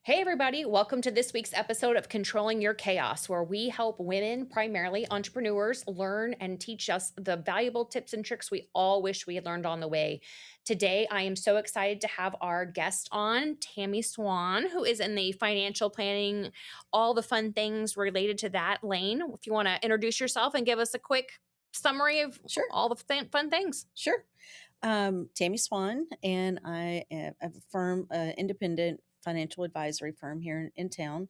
Hey, everybody, welcome to this week's episode of Controlling Your Chaos, where we help women, primarily entrepreneurs, learn and teach us the valuable tips and tricks we all wish we had learned on the way. Today, I am so excited to have our guest on, Tammy Swan, who is in the financial planning, all the fun things related to that lane. If you want to introduce yourself and give us a quick summary of Sure, all the fun things. sure. Tammy Swan, and I have a firm, independent financial advisory firm here in town.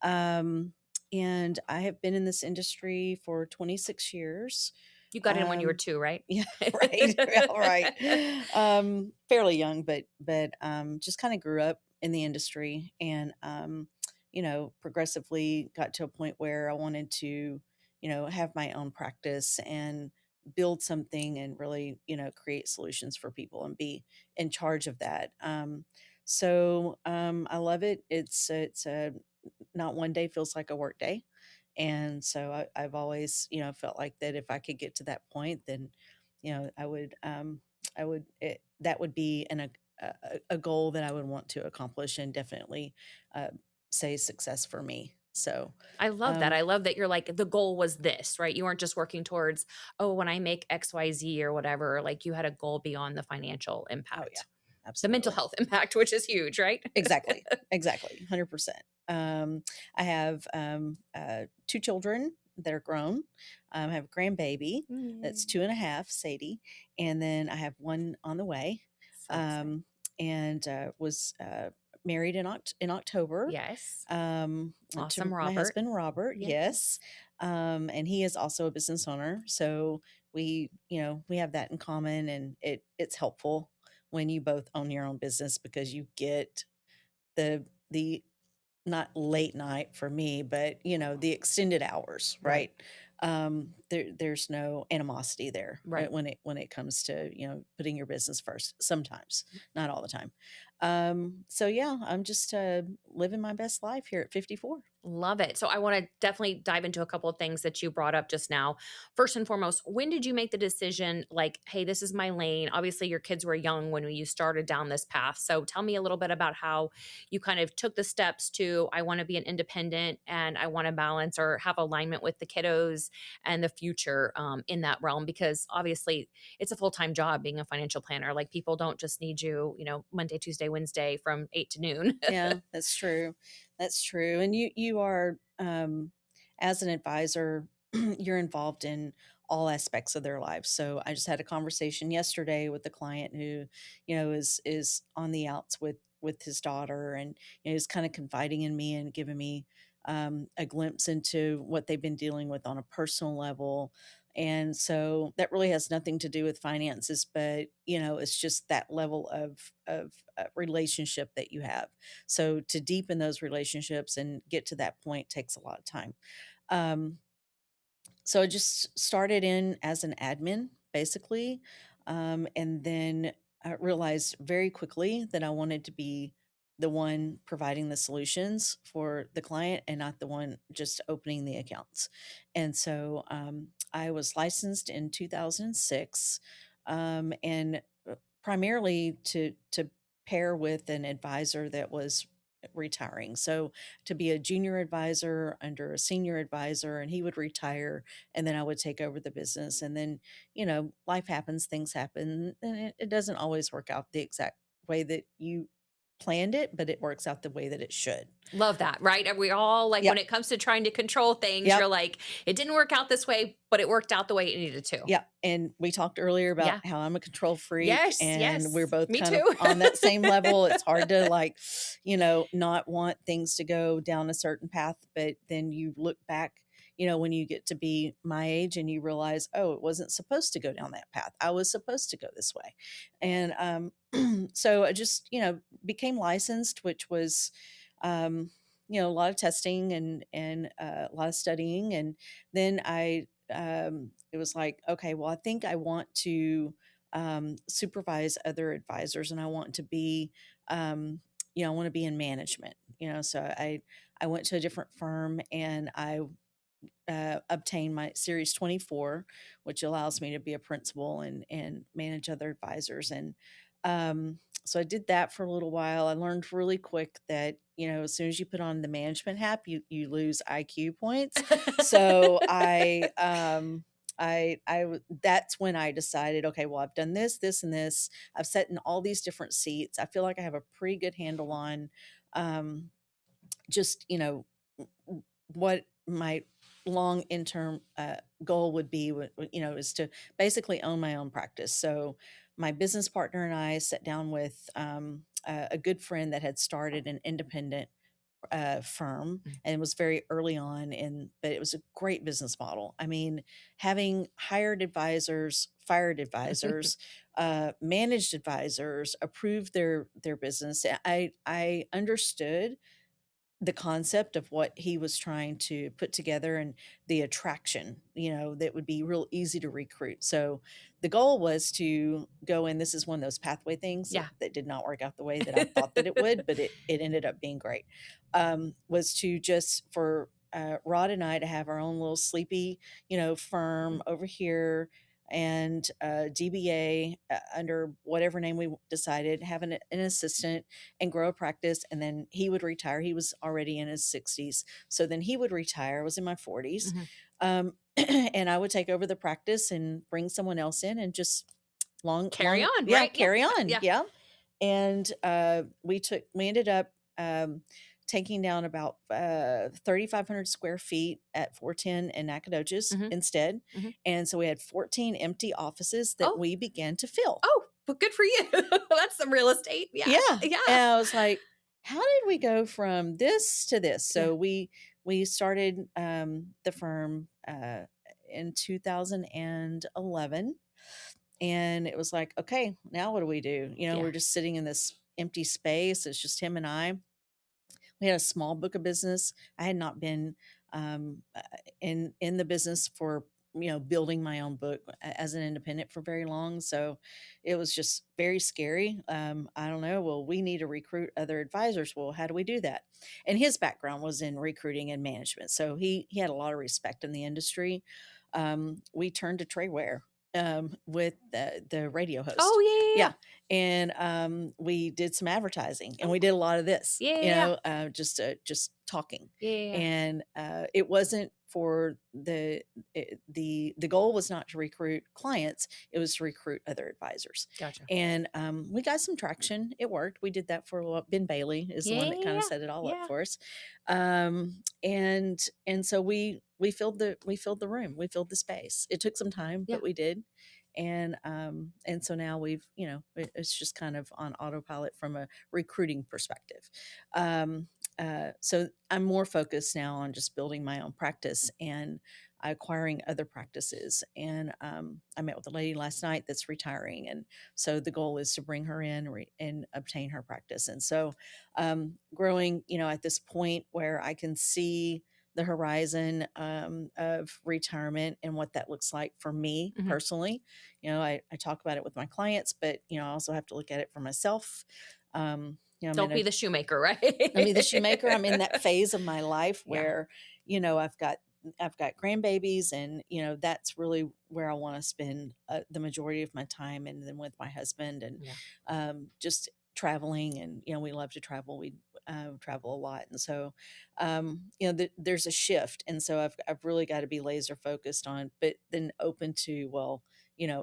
Um, and I have been in this industry for 26 years. You got in when you were Um, two, right? yeah, right, all right. Fairly young, but just kind of grew up in the industry, and progressively got to a point where I wanted to, have my own practice and build something and really, create solutions for people and be in charge of that. I love it. It's not one day feels like a work day. And so I've always, felt like that if I could get to that point, then, that would be a goal that I would want to accomplish and definitely uh, say success for me. So, I love that. I um, love that you're like, the goal was this, right? You weren't just working towards, oh, when I make XYZ or whatever, like you had a goal beyond the financial oh yeah, impact, the mental absolutely. health impact, which is huge, right? Exactly, exactly, 100%. I have, 2 children that are grown. I have a grandbaby that's Mm, 2 and a half, Sadie, and then I have 1 on the way, so exciting. um, and, was, married in October, Yes. to Awesome, my Robert. husband, Robert, yes, Yes. and he is also a business owner, so we have that in common, and it's helpful when you both own your own business because you get the not late night for me, but the extended hours, Right. right? There's no animosity there Right. when it comes to putting your business first. Sometimes, not all the time. So yeah, I'm just living my best life here at 54. Love it. So I want to definitely dive into a couple of things that you brought up just now. First and foremost, when did you make the decision like, hey, this is my lane? Obviously, your kids were young when you started down this path. So tell me a little bit about how you kind of took the steps to, I want to be an independent and I want to balance or have alignment with the kiddos and the future in that realm. Because obviously, it's a full time job being a financial planner. Like people don't just need you, Monday, Tuesday, Wednesday from 8 to noon. Yeah, that's true. That's true. And you are, as an advisor, you're involved in all aspects of their lives. So I just had a conversation yesterday with a client who, is on the outs with his daughter, and is kind of confiding in me and giving me a glimpse into what they've been dealing with on a personal level. And so that really has nothing to do with finances, but it's just that level of relationship that you have. So to deepen those relationships and get to that point takes a lot of time. Um, so I just started in as an admin, basically, and then I realized very quickly that I wanted to be the one providing the solutions for the client and not the one just opening the accounts. And so I was licensed in 2006, and primarily to pair with an advisor that was retiring. So to be a junior advisor under a senior advisor, and he would retire, and then I would take over the business. And then, life happens, things happen, and it doesn't always work out the exact way that you planned it, but it works out the way that it should. Love that, right? And we all like when Yep. it comes to trying to control things, you're Yep. like, it didn't work out this way, but it worked out the way it needed to. Yep. And we talked earlier about Yeah. how I'm a control freak, Yes, and we're yes. both Me kind of too. on that same level. It's hard to, like, not want things to go down a certain path, but then you look back, when you get to be my age and you realize, oh, it wasn't supposed to go down that path. I was supposed to go this way. And so I just, became licensed, which was, um, a lot of testing and a lot of studying. And then it was like, okay, well, I think I want to supervise other advisors, and I want to be, I want to be in management. So I went to a different firm, and I obtained my Series 24, which allows me to be a principal and manage other advisors. And So I did that for a little while. I learned really quick that, as soon as you put on the management hat, you lose IQ points. So that's when I decided, okay, well, I've done this, this, and this. I've sat in all these different seats. I feel like I have a pretty good handle on, um, just, what my long interim goal would be, is to basically own my own practice. So my business partner and I sat down with a good friend that had started an independent firm, Mm. and it was very early on, but it was a great business model. I mean, having hired advisors, fired advisors, managed advisors approve their business. I understood the concept of what he was trying to put together, and the attraction, that would be real easy to recruit. So the goal was to go in. This is one of those pathway things that, Yeah. that did not work out the way that I thought that it would, but it ended up being great. Was to just for Rod and I to have our own little sleepy, firm over here, and DBA under whatever name we decided, have an assistant, and grow a practice. And then he would retire. He was already in his 60s. So then he would retire. I was in my 40s. Mhm. And I would take over the practice and bring someone else in, and just Carry on, yeah, right? Yep. carry on. Yeah. Yeah. And we ended up taking down about 3,500 square feet at 410 in Nacogdoches Mhm. instead. Mhm. And so we had 14 empty offices that Oh, we began to fill. oh, but good for you. That's some real estate. Yeah. Yeah, and Yeah. I was like, "How did we go from this to this?" Yeah. So we started, the firm, in 2011, and it was like, "Okay, now what do we do?" Yeah. We're just sitting in this empty space. It's just him and I. We had a small book of business. I had not been in the business for, building my own book as an independent for very long. So it was just very scary. I don't know. Well, we need to recruit other advisors. Well, how do we do that? And his background was in recruiting and management, so he had a lot of respect in the industry. We turned to Trayware, with the radio Oh, host. yeah, yeah, yeah. Yeah, and we did some advertising, and Oh, we did a lot of this, yeah, yeah, yeah. just talking. Yeah, yeah, yeah. And it wasn't for the goal was not to recruit clients; it was to recruit other advisors. Gotcha. And we got some traction. It worked. We did that for a while. Ben Bailey is the Yeah, one that kind of yeah, set it all up yeah. for us. And so we filled the room, we filled the space. It took some time, Yeah, but we did. And so now it's just kind of on autopilot from a recruiting perspective. So I'm more focused now on just building my own practice and acquiring other practices. And I met with a lady last night that's retiring, and so the goal is to bring her in and obtain her practice. And so growing, at this point where I can see the horizon of retirement and what that looks like for me mhm. personally. I talk about it with my clients, but I also have to look at it for myself. I'm Don't in be a the shoemaker, right? I mean, the shoemaker. I'm in that phase of my life Yeah, where, I've got grandbabies, and that's really where I want to spend the majority of my time, and then with my husband, and yeah, just traveling. And we love to travel. We travel a lot, and so there's a shift, and so I've really got to be laser focused on, but then open to, well,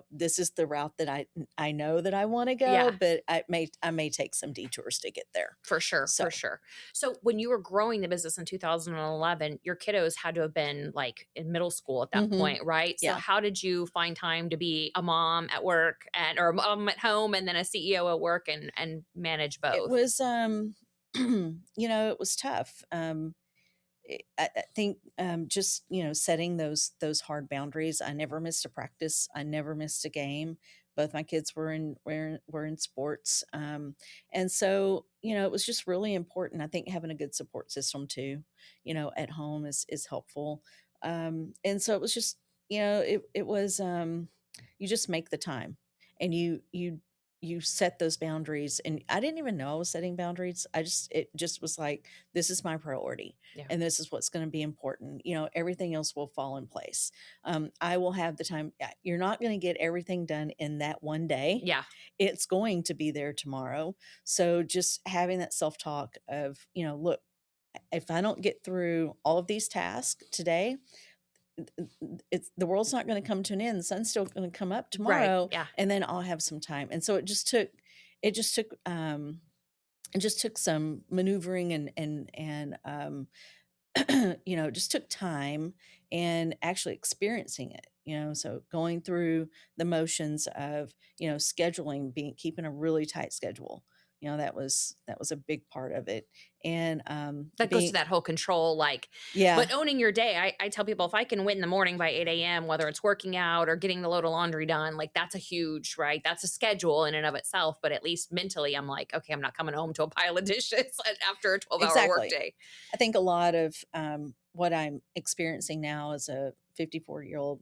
this is the route that I know that I want to go, yeah. but I may take some detours to get there. For sure, So. for sure. So when you were growing the business in 2011, your kiddos had to have been like in middle school at that Mhm. point, right? So Yeah. how did you find time to be a mom at work and or a mom at home and then a CEO at work and manage It both? was, it was tough. I think, just, setting those hard boundaries. I never missed a practice. I never missed a game. Both my kids were in sports. And so, it was just really important. I think having a good support system too, at home is helpful. And so it was just, it was, you just make the time, and you you set those boundaries, and I didn't even know I was setting boundaries. It just was like, this is my priority Yeah. and this is what's going to be important. Everything else will fall in place. I will have the time. Yeah, you're not going to get everything done in that one day. Yeah. It's going to be there tomorrow. So just having that self-talk of, look, if I don't get through all of these tasks today, it's the world's not going to come to an end. The sun's still going to come up Right. tomorrow, Yeah. and then I'll have some time. And so it just took it just took some maneuvering and it just took time and actually experiencing it. So going through the motions of, scheduling, being keeping a really tight schedule. That was a big part of it. And That goes to being that whole control, like, yeah, but owning your day. I tell people if I can win in the morning by 8 a.m., whether it's working out or getting the load of laundry done, like that's a huge, right? That's a schedule in and of itself. But at least mentally, I'm like, okay, I'm not coming home to a pile of dishes after a 12-hour exactly. workday. I think a lot of what I'm experiencing now as a 54-year-old,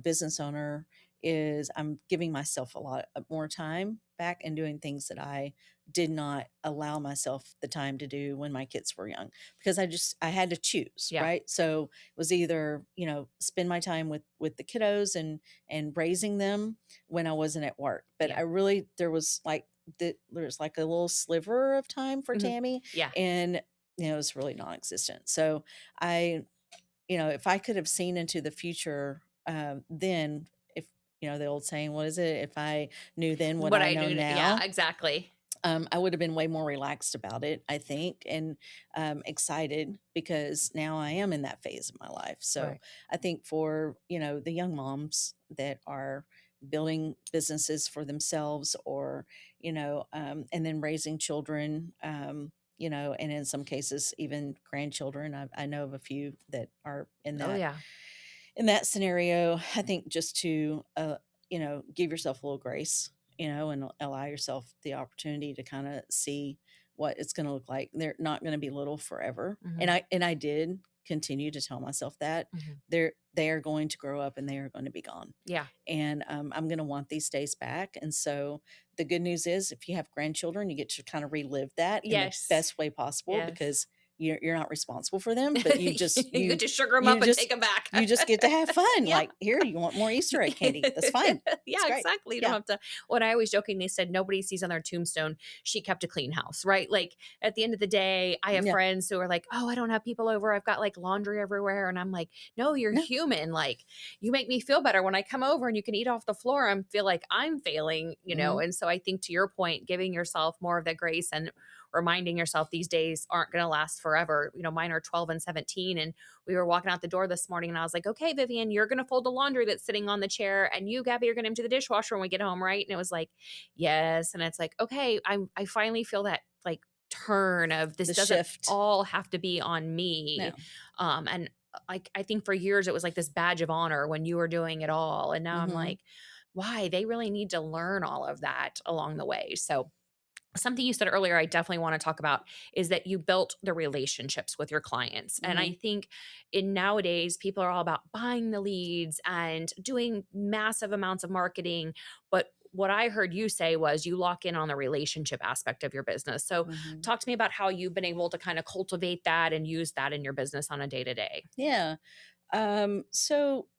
business owner is I'm giving myself a lot more time back and doing things that I did not allow myself the time to do when my kids were young, because I had to choose, Yeah. right? So it was either, spend my time with the kiddos and raising them when I wasn't at work. But Yeah. I really there's like a little sliver of time for Mhm. Tammy, Yeah. and it's really non-existent. So I, if I could have seen into the future, then if the old saying, what is it? If I knew then what What I I know do. Yeah, now, exactly. I would have been way more relaxed about it, I think, and excited, because now I am in that phase of my life. So Right. I think for the young moms that are building businesses for themselves, or and then raising children, and in some cases even grandchildren. I know of a few that are Oh, yeah. in that scenario. I think just to, give yourself a little grace, and allow yourself the opportunity to kind of see what it's going to look like. They're not going to be little forever. And Mhm. I did continue to tell myself that Mhm. they are going to grow up and they are going to be gone. Yeah. And I'm going to want these days back. And so the good news is, if you have grandchildren, you get to kind of relive that in the Yes. best way possible, Yes. because you're not responsible for them, but You get to sugar them you up and just take them back. you just get to have fun. Yeah. Like, here, you want more Easter egg candy? That's fine. It's Yeah, great. exactly. You don't Yeah. have to. What I always jokingly said, nobody sees on their tombstone, she kept a clean house, right? Like at the end of the day, I have Yeah. friends who are like, oh, I don't have people over. I've got like laundry everywhere. And I'm like, no, you're No. human. Like you make me feel better when I come over and you can eat off the floor. I feel like I'm failing, you know? Mhm. And so I think to your point, giving yourself more of that grace and reminding yourself these days aren't going to last forever. Mine are 12 and 17. And we were walking out the door this morning and I was like, okay, Vivian, you're going to fold the laundry that's sitting on the chair. And you, Gabby, are going to empty the dishwasher when we get home, right? And it was like, yes. And it's like, okay, I finally feel that like turn of this The doesn't shift. all have to be on me. No. And like, I think for years it was like this badge of honor when you were doing it all. And now I'm Mhm. like, why? They really need to learn all of that along the way. So, something you said earlier I definitely want to talk about is that you built the relationships with your clients. And I Mhm. think in nowadays people are all about buying the leads and doing massive amounts of marketing, but what I heard you say was you lock in on the relationship aspect of your business. So Mhm. talk to me about how you've been able to kind of cultivate that and use that in your business on a day to day. Yeah. So,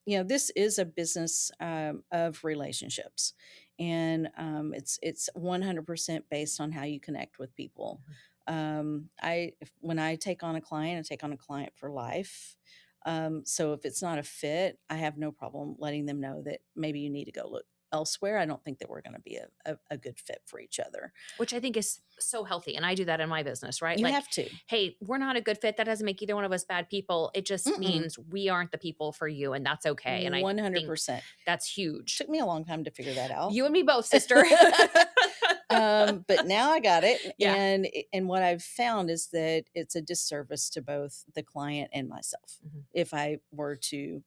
this is a business of relationships, and it's 100% based on how you connect with people. When I take on a client, I take on a client for life. So if it's not a fit, I have no problem letting them know that maybe you need to go look elsewhere. I don't think that we're going to be a good fit for each other. Which I think is so healthy, and I do that in my business, right? You Like, have to. "Hey, we're not a good fit." That doesn't make either one of us bad people. It just Mm-mm, means we aren't the people for you, and that's okay, and I think 100%. that's huge. Took me a long time to figure that out. You and me both, sister. But now I got it, Yeah. and what I've found is that it's a disservice to both the client and myself Mhm. if I were to,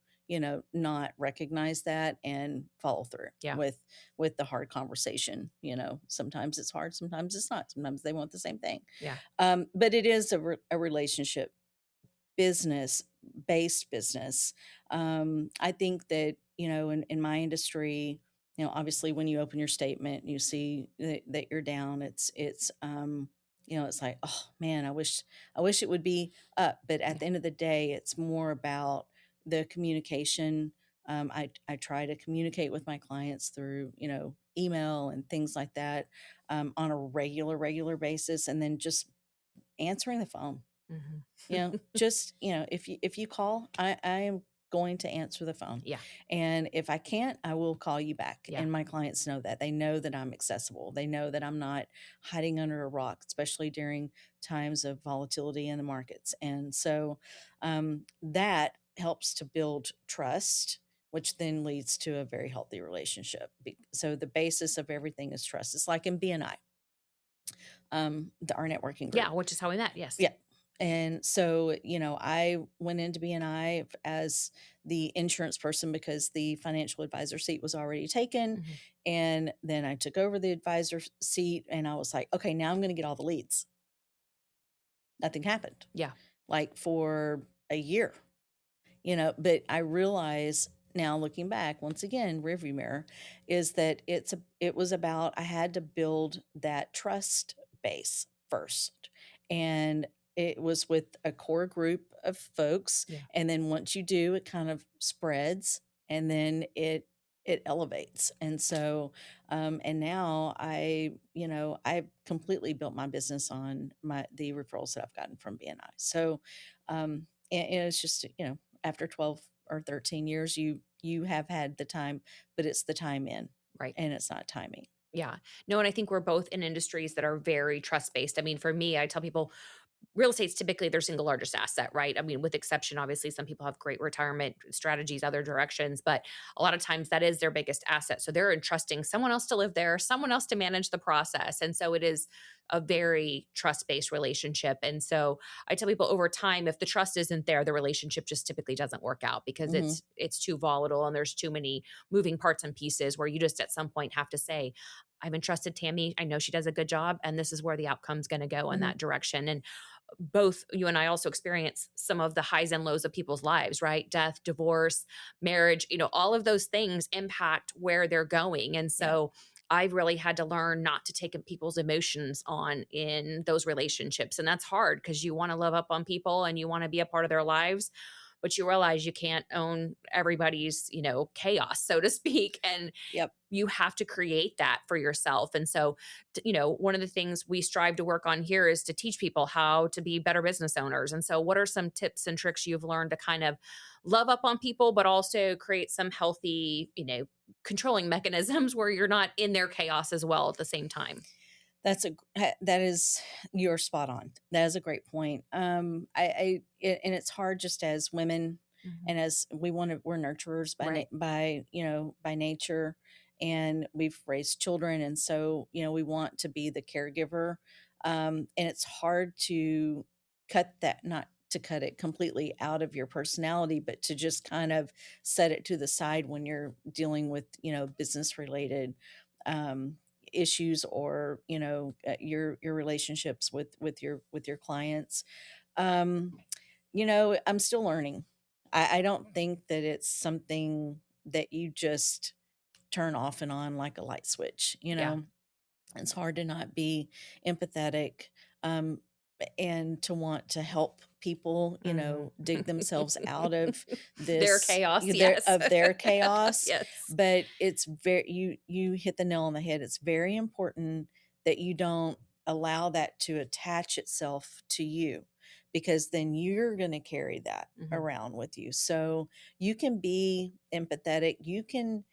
not recognize that and follow through Yeah. with the hard conversation. Sometimes it's hard, sometimes it's not. Sometimes they want the same thing. Yeah. But it is a relationship business based business. I think that, in my industry, Obviously when you open your statement, you see that you're down. It's like, oh man, I wish it would be up. But at Yeah. the end of the day, it's more about the communication. I try to communicate with my clients through, email and things like that, on a regular basis, and then just answering the phone. Mhm. Just, if you call, I am going to answer the phone. Yeah. And if I can't, I will call you back. Yeah. And my clients know that. They know that I'm accessible. They know that I'm not hiding under a rock, especially during times of volatility in the markets. And so that helps to build trust, which then leads to a very healthy relationship. So the basis of everything is trust. It's like in BNI, our networking Yeah, group. which is how we met, yes. Yeah. And so, I went into BNI as the insurance person because the financial advisor seat was already taken. Mhm. And then I took over the advisor seat and I was like, okay, now I'm going to get all the leads. Nothing happened Yeah. like for a year. But I realize now, looking back, once again, rearview mirror, is that it was about, I had to build that trust base first. And it was with a core group of folks. Yeah. And then once you do, it kind of spreads, and then it elevates. And so and now I completely built my business on the referrals that I've gotten from BNI. So and it's just, after 12 or 13 years, you have had the time, but it's the time in, Right. and it's not timing. Yeah. No, and I think we're both in industries that are very trust-based. I mean, for me, I tell people real estate's typically their single largest asset, right? I mean, with exception, obviously, some people have great retirement strategies, other directions, but a lot of times that is their biggest asset. So they're entrusting someone else to live there, someone else to manage the process. And so it is a very trust-based relationship. And so I tell people over time, if the trust isn't there, the relationship just typically doesn't work out because Mhm. it's too volatile and there's too many moving parts and pieces where you just at some point have to say, I've entrusted Tammy. I know she does a good job, and this is where the outcome's going to go in Mhm. that direction. And both you and I also experience some of the highs and lows of people's lives, right? Death, divorce, marriage, all of those things impact where they're going. And Yeah. so I've really had to learn not to take people's emotions on in those relationships. And that's hard because you want to love up on people and you want to be a part of their lives, but you realize you can't own everybody's, chaos, so to speak. And Yep. you have to create that for yourself. And so, one of the things we strive to work on here is to teach people how to be better business owners. And so, what are some tips and tricks you've learned to kind of love up on people, but also create some healthy, controlling mechanisms where you're not in their chaos as well at the same time? That is, you're spot on. That is a great point. And it's hard just as women, Mhm. and as we're nurturers Right. by nature, and we've raised children, and so we want to be the caregiver, and it's hard to not to cut it completely out of your personality, but to just kind of set it to the side when you're dealing with business related um, issues, or your relationships with your clients. um I'm still learning. I don't think that it's something that you just turn off and on like a light switch. Yeah. It's hard to not be empathetic, um, and to want to help people, Mhm. dig themselves out of Their chaos. Yes. their chaos. Yes. But it's very you hit the nail on the head. It's very important that you don't allow that to attach itself to you, because then you're going to carry that Mhm. around with you. So you can be empathetic. You can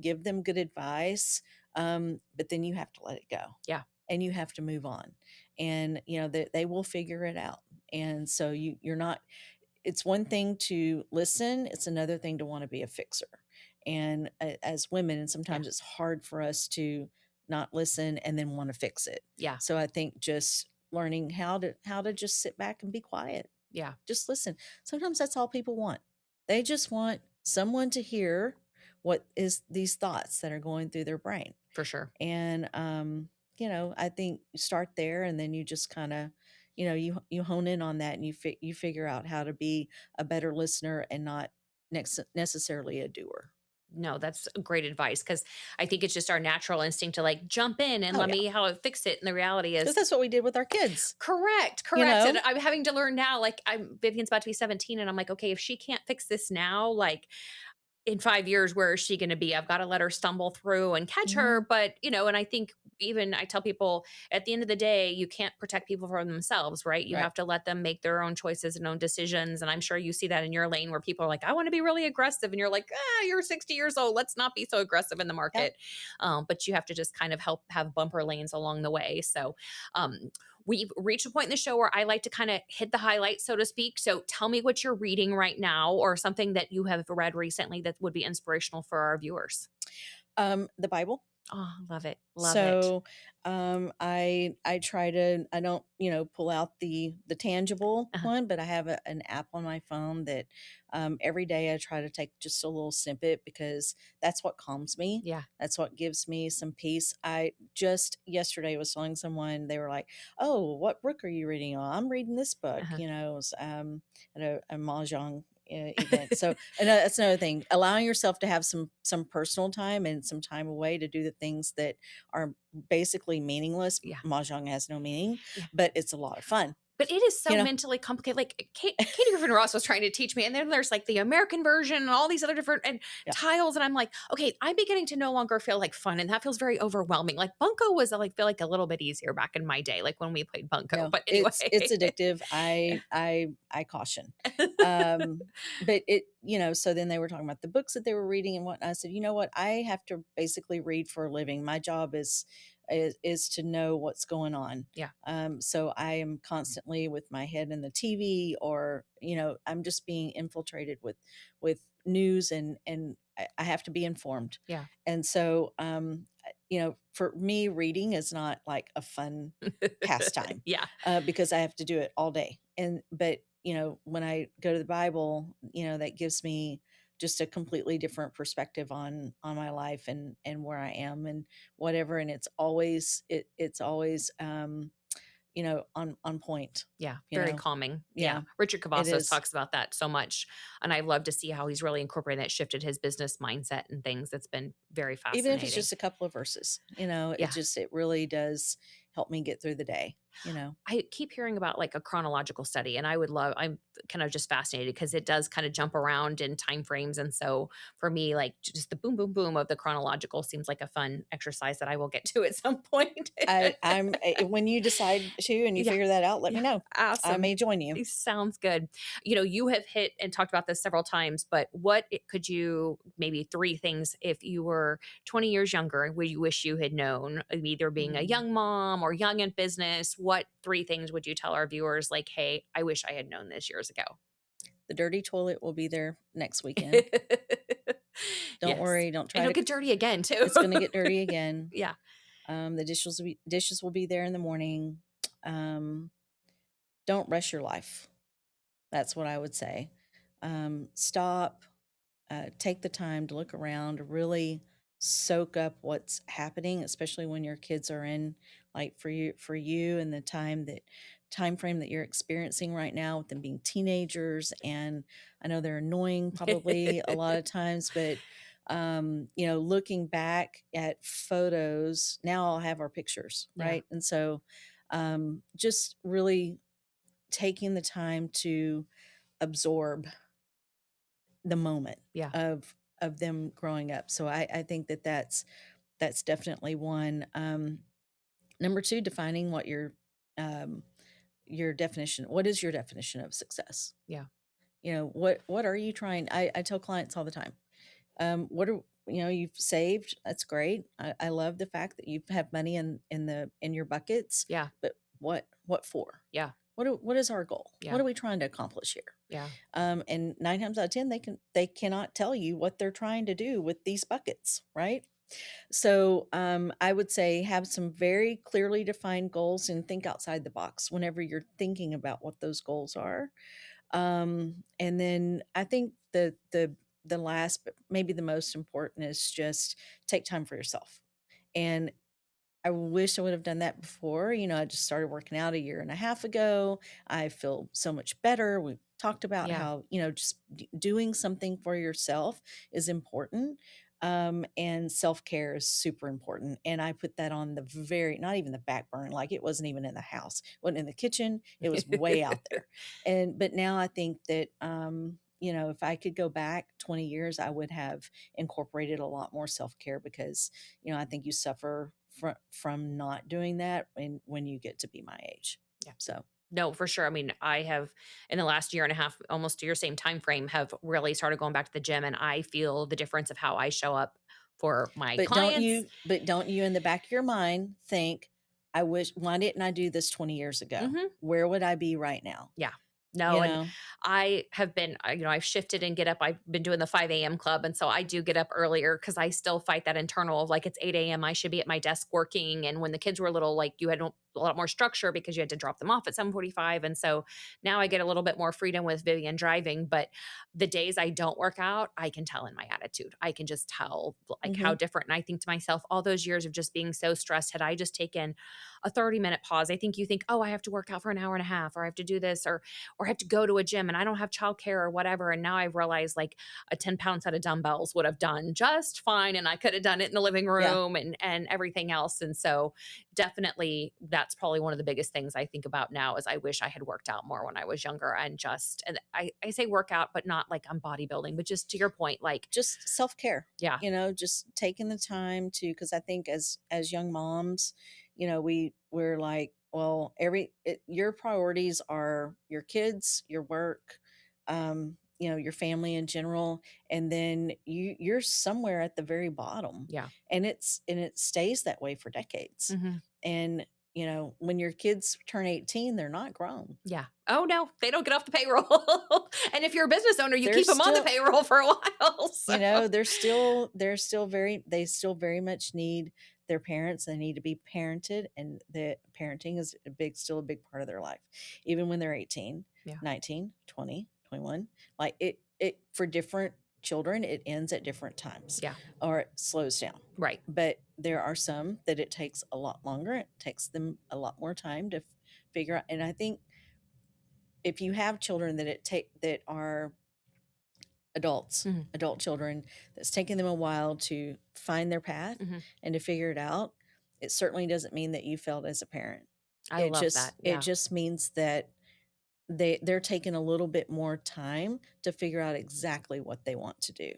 give them good advice, but then you have to let it go, Yeah, and you have to move on, and they will figure it out. And so you're not. It's one thing to listen, it's another thing to want to be a fixer. And as women, and yeah, sometimes it's hard for us to not listen and then want to fix it. yeah, So I think just learning how to just sit back and be quiet, yeah, just listen. Sometimes that's all people want. They just want someone to hear what is these thoughts that are going through their brain. for sure. And I think you start there, and then you just kind of, you hone in on that, and you figure out how to be a better listener and not necessarily a doer. No, that's great advice because I think it's just our natural instinct to like jump in and Oh, let yeah, me how it fix it. And the reality because is that's what we did with our kids, correct, you correct. And know? I'm having to learn now, like Vivian's about to be 17 and I'm like, okay, if she can't fix this now, like in 5 years, where is she gonna be? I've gotta let her stumble through and catch her, Mhm. but, and I think even I tell people, at the end of the day, you can't protect people from themselves, right? You Right. have to let them make their own choices and own decisions, and I'm sure you see that in your lane where people are like, "I wanna be really aggressive," and you're like, "Ah, you're 60 years old, let's not be so aggressive in the Yep. market." But you have to just kind of help have bumper lanes along the way, so, um, we've reached a point in the show where I like to kind of hit the highlights, so to speak. So tell me what you're reading right now or something that you have read recently that would be inspirational for our viewers. The Bible. Oh, love it. Love it. So, I try to I don't, pull out the tangible Uh-huh. one, but I have an app on my phone that, every day I try to take just a little snippet because that's what calms me. Yeah. That's what gives me some peace. I just yesterday was telling someone, they were like, "Oh, what book are you reading?" "Oh, I'm reading this book," Uh-huh. it was, at a mahjong event. So, and that's another thing, allowing yourself to have some personal time and some time away to do the things that are basically meaningless. Yeah. Mahjong has no meaning, Yeah. but it's a lot of fun, But it is so you know? mentally complicated. Like Katie Griffin Ross was trying to teach me, and then there's like the American version and all these other different and Yeah. tiles, and I'm like, okay, I'm beginning to no longer feel like fun, and that feels very overwhelming. Like Bunko was like feel like a little bit easier back in my day, like when we played Bunko. No, But it's anyway, addictive. I caution. But so then they were talking about the books that they were reading and what I said, you know what? I have to basically read for a living. My job is to know what's going on. yeah, So I am constantly with my head in the TV, or I'm just being infiltrated with news, and I have to be informed. yeah. And so for me, reading is not like a fun pastime, Yeah, because I have to do it all day. But when I go to the Bible, that gives me just a completely different perspective on my life and where I am and whatever. And it's always on point. yeah, You very know, calming. Yeah, yeah, Richard it Cavazos is. talks about that so much, and I love to see how he's really incorporated that, shifted his business mindset and things. It's been very Even if it's fascinating. just a couple of verses, Yeah. it really does help me get through the day. I keep hearing about like a chronological study, and I'm kind of just fascinated because it does kind of jump around in time frames. And so for me, like just the boom, boom, boom of the chronological seems like a fun exercise that I will get to at some point. When you decide to and you Yeah. figure that out, let me Yeah. know. I Awesome. may join you. It sounds good. You have hit and talked about this several times, but could you maybe three things if you were 20 years younger, would you wish you had known, either being a Mm. young mom or young in business? What three things would you tell our viewers, like, hey, I wish I had known this years ago? The dirty toilet will be there next weekend. Don't Yes. worry, don't And try it'll to get dirty again, too. it's gonna get dirty again. Yeah. The dishes will be there in the morning. Um, don't rush your life. That's what I would say. Stop, take the time to look around, really soak up what's happening, especially when your kids are in, like, for you and the time frame that you're experiencing right now with them being teenagers. And I know they're annoying probably a lot of times, but looking back at photos, now I'll have our pictures, Yeah. right? And so just really taking the time to absorb the moment Yeah. of them growing up. So I think that's definitely one. Number two, defining your definition. What is your definition of success? Yeah. What are you trying? I tell clients all the time. What are you've saved? That's great. I love the fact that you have money in your buckets. Yeah. But what for? Yeah. What is our goal? What Yeah. are we trying to accomplish here? Yeah. And 9 times out of 10, they cannot tell you what they're trying to do with these buckets, right? So I would say have some very clearly defined goals and think outside the box whenever you're thinking about what those goals are. And then I think the last, but maybe the most important, is just take time for yourself. And I wish I would have done that before. I just started working out a year and a half ago. I feel so much better. We talked about Yeah. how, just doing something for yourself is important. And self care is super important. And I put that on the not even the back burner. Like it wasn't even in the house, wasn't in the kitchen. It was way out there. But now I think that, if I could go back 20 years, I would have incorporated a lot more self care because I think you suffer from not doing that when you get to be my age. Yeah. So, No, for sure. I mean, I have in the last year and a half, almost to your same time frame, have really started going back to the gym, and I feel the difference of how I show up for my clients. but don't you in the back of your mind think, I wish, why didn't I do this 20 years ago? Mhm. Where would I be right now? Yeah. No, You and know? I have been, I've shifted and get up. I've been doing the 5 a.m. club. And so I do get up earlier because I still fight that internal of like, it's 8 a.m. I should be at my desk working. And when the kids were little, like you had a lot more structure because you had to drop them off at 7:45. And so now I get a little bit more freedom with Vivian driving. But the days I don't work out, I can tell in my attitude. I can just tell like how Mhm. different. And I think to myself, all those years of just being so stressed, had I just taken a 30-minute pause, I think you think, oh, I have to work out for an hour and a half, or I have to do this, or I have to go to a gym and I don't have childcare or whatever. And now I've realized like a 10-pound set of dumbbells would have done just fine. And I could have done it in the living Yeah. room and everything else. And so definitely that's probably one of the biggest things I think about now is I wish I had worked out more when I was younger and I say workout, but not like I'm bodybuilding, but just to your point, like, Just self-care. yeah, Just taking the time to, because I think as young moms, we're like, well, your priorities are your kids, your work, your family in general, and then you're somewhere at the very bottom. yeah. And it stays that way for decades. Mhm. And when your kids turn 18, they're not grown. Yeah. Oh, no, they don't get off the payroll. And if you're a business owner, you They're keep them on the still payroll for a while. So, they're still they still very much need their parents. They need to be parented, and the parenting is still a big part of their life, even when they're 18, yeah. 19, 20, 21. Like it for different children, it ends at different times, Yeah. or it slows down. Right. But there are some that it takes a lot longer. It takes them a lot more time to figure out. And I think if you have children that are Mhm. adult children, that's taken them a while to find their path Mhm. and to figure it out, it certainly doesn't mean that you failed as a parent. I It love just that. it Yeah. just means that they're taking a little bit more time to figure out exactly what they want to do.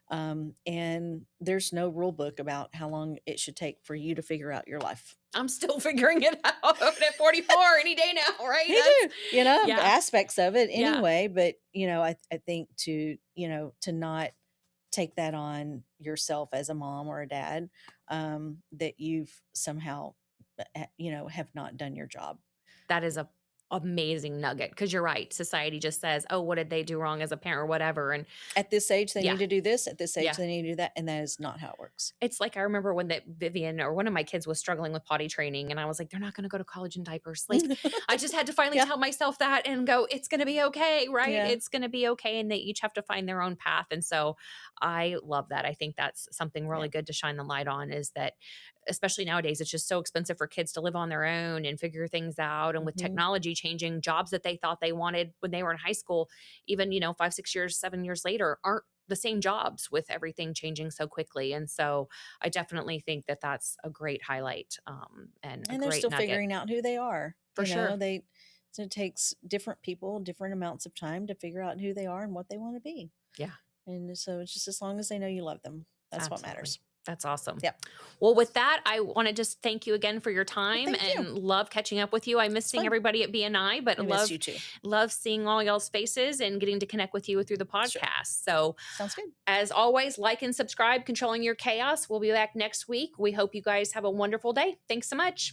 And there's no rule book about how long it should take for you to figure out your life. I'm still figuring it out at 44 any day now, right? Me That's too. yeah. Aspects of it Yeah. anyway. But I think to not take that on yourself as a mom or a dad, that you've somehow, have not done your job. That is a amazing nugget because 'cause you're right. Society just says, "Oh, what did they do wrong as a parent or whatever?" And At this age, they yeah, need to do this. At this age, yeah. they need to do that, and that is not how it works. It's like I remember when that Vivian or one of my kids was struggling with potty training, and I was like, "They're not gonna go to college in diapers." Like, I just had to finally Yeah, tell myself that and go, "It's gonna be okay, right? yeah, It's gonna be okay," and they each have to find their own path, and so I love that. I think that's something yeah. really good to shine the light on is that especially nowadays, it's just so expensive for kids to live on their own and figure things out, and with Mhm. technology changing, jobs that they thought they wanted when they were in high school, even, 5, 6 years, 7 years later, aren't the same jobs with everything changing so quickly, and so I definitely think that that's a great highlight, and a And they're great still nugget figuring out who they are. for sure. So it takes different people, different amounts of time to figure out who they are and what they want to be. Yeah, And so it's just as long as they know you love them, that's what absolutely. matters. That's awesome. Yep. Well, with that, I wanna just thank you again for your Well, time thank you. and love catching up with you. I miss It's seeing fun. everybody at BNI, but I missed you too. love seeing all y'all's faces and getting to connect with you through the Sure. podcast. So, Sounds good. as always, like and subscribe, controlling your chaos. We'll be back next week. We hope you guys have a wonderful day. Thanks so much.